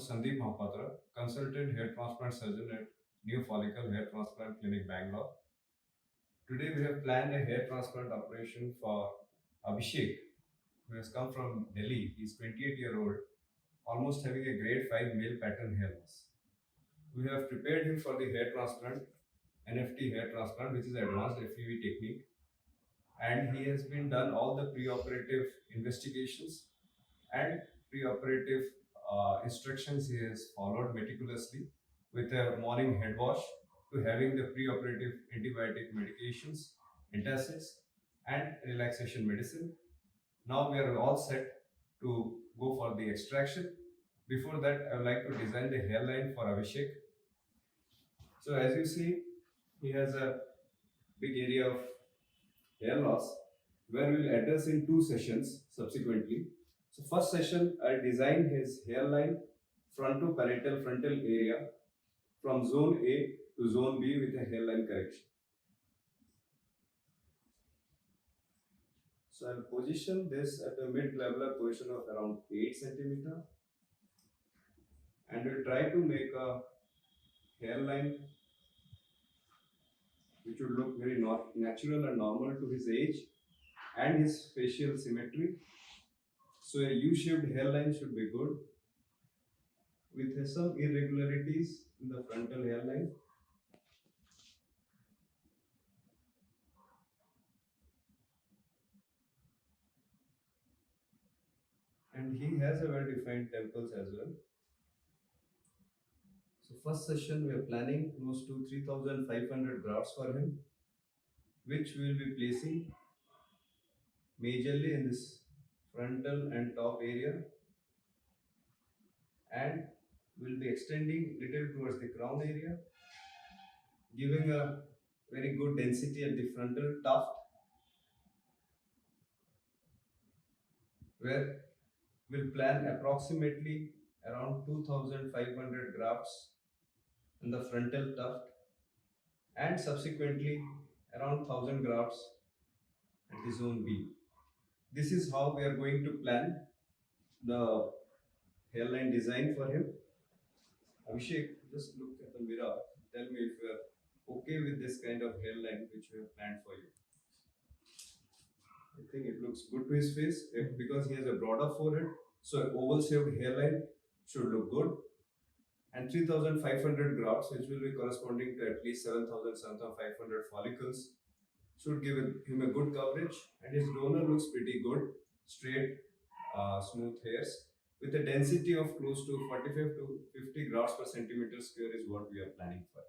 Sandeep Mahapatra, consultant hair transplant surgeon at New Follicle Hair Transplant Clinic, Bangalore. Today we have planned a hair transplant operation for Abhishek, who has come from Delhi. He is 28-year-old, almost having a grade 5 male pattern hair loss. We have prepared him for the hair transplant, NFT hair transplant, which is advanced FUE technique, and he has been done all the pre-operative investigations and pre-operative instructions he has followed meticulously, with a morning head wash to having the pre-operative antibiotic medications, antacids, and relaxation medicine. Now we are all set to go for the extraction. Before that, I would like to design the hairline for Abhishek. So as you see, he has a big area of hair loss, where we will address in two sessions subsequently. So first session, I'll design his hairline frontoparietal frontal area from zone A to zone B with a hairline correction. So I'll position this at the mid-glabellar position of around 8 centimeter, and we'll try to make a hairline which would look very natural and normal to his age and his facial symmetry. So a U-shaped hairline should be good, with some irregularities in the frontal hairline. And he has a well-defined temples as well. So first session we are planning close to 3,500 grafts for him, which we will be placing majorly in this frontal and top area, and we will be extending little towards the crown area, giving a very good density at the frontal tuft, where we'll plan approximately around 2,500 grafts in the frontal tuft, and subsequently around 1,000 grafts at the zone B. This is how we are going to plan the hairline design for him. Abhishek, just look at the mirror. Tell me if you are okay with this kind of hairline which we have planned for you. I think it looks good to his face because he has a broader forehead. So an oval shaped hairline should look good. And 3,500 grafts, which will be corresponding to at least 7,500 follicles, should give him a good coverage. And his donor looks pretty good, straight, smooth hairs, with a density of close to 45 to 50 grafts per centimeter square is what we are planning for.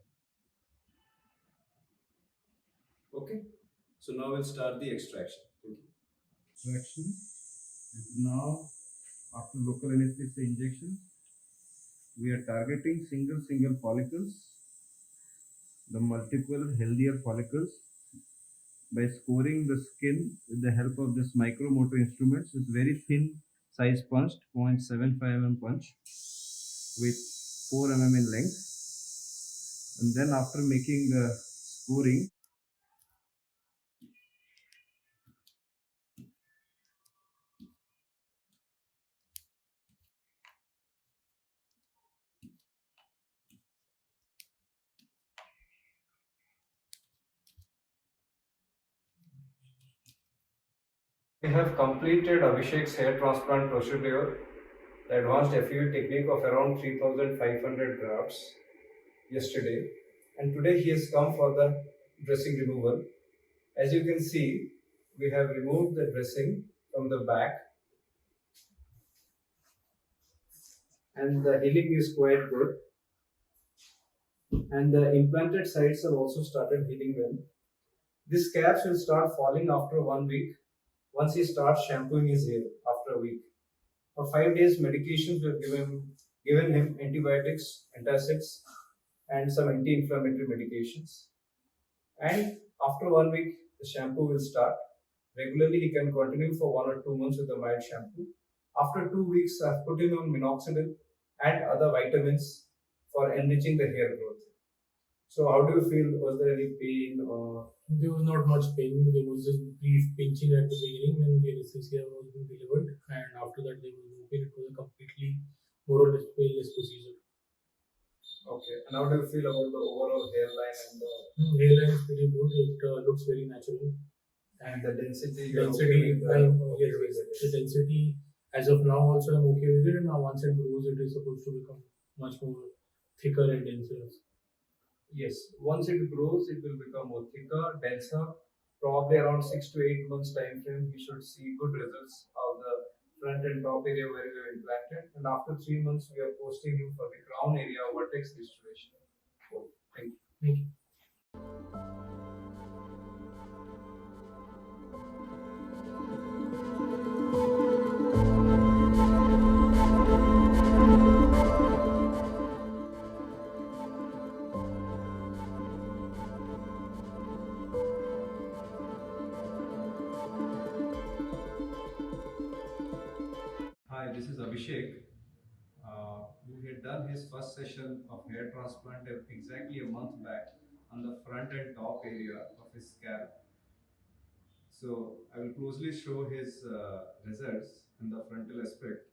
Okay, so now we'll start the extraction. Thank you. Extraction is now after local anesthesia injection. We are targeting single follicles, the multiple healthier follicles, by scoring the skin with the help of this micromotor instruments with very thin size punched 0.75 mm punch with 4 mm in length. And then after making the scoring, we have completed Abhishek's hair transplant procedure, the advanced FUE technique of around 3,500 grafts yesterday, and today he has come for the dressing removal. As you can see, we have removed the dressing from the back, and the healing is quite good, and the implanted sites have also started healing well. These caps will start falling after 1 week once he starts shampooing his hair after a week. For 5 days, medications we have given him antibiotics, antacids, and some anti-inflammatory medications. And after 1 week, the shampoo will start. Regularly, he can continue for 1 or 2 months with the mild shampoo. After 2 weeks, I have put him on minoxidil and other vitamins for enriching the hair growth. So how do you feel? Was there any pain or? There was not much pain. There was just brief pinching at the beginning when the anesthesia was being delivered, and after that there was no pain. It was a completely more or less painless procedure. Okay. And how do you feel about the overall hairline and the Hairline is pretty good. It looks very natural. density? Density, yes, yes. The density, as of now, also I'm okay with it. And now once it grows, it is supposed to become much more thicker and denser. Yes, once it grows, it will become more thicker, denser. Probably around 6 to 8 months time frame, we should see good results of the front and top area where we have implanted. And after 3 months, we are posting you for the crown area vertex restoration. So, thank you. Thank you. Hi, this is Abhishek. We had done his first session of hair transplant exactly a month back on the front and top area of his scalp. So I will closely show his results in the frontal aspect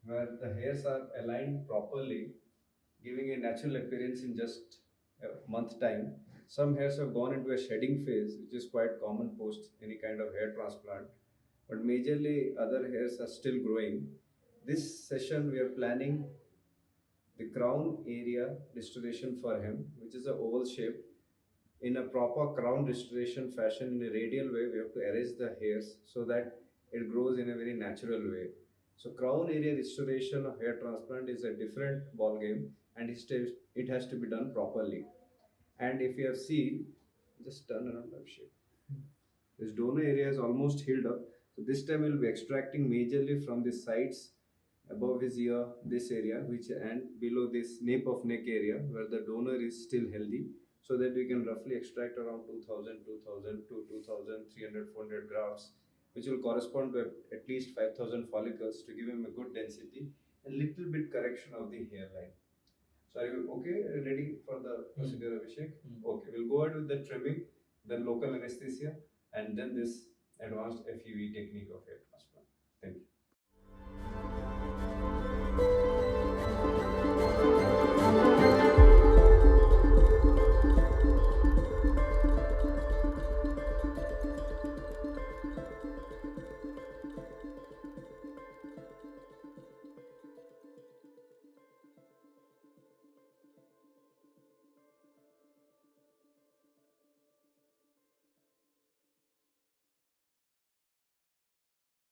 where the hairs are aligned properly, giving a natural appearance in just a month time. Some hairs have gone into a shedding phase, which is quite common post any kind of hair transplant, but majorly other hairs are still growing. This session we are planning the crown area restoration for him, which is a oval shape. In a proper crown restoration fashion, in a radial way, we have to arrange the hairs so that it grows in a very natural way. So crown area restoration of hair transplant is a different ball game, and it has to be done properly. And if you have seen, just turn around that shape. This donor area is almost healed up. So this time we'll be extracting majorly from the sides above his ear, this area, which and below this nape of neck area where the donor is still healthy, so that we can roughly extract around 2000, 2000 to 2300, 400 grafts, which will correspond to at least 5000 follicles to give him a good density and little bit correction of the hairline. So are you okay? Ready for the procedure, Abhishek? Okay, we'll go ahead with the trimming, then local anesthesia, and then this advanced FUE technique of hair transplant. Thank you.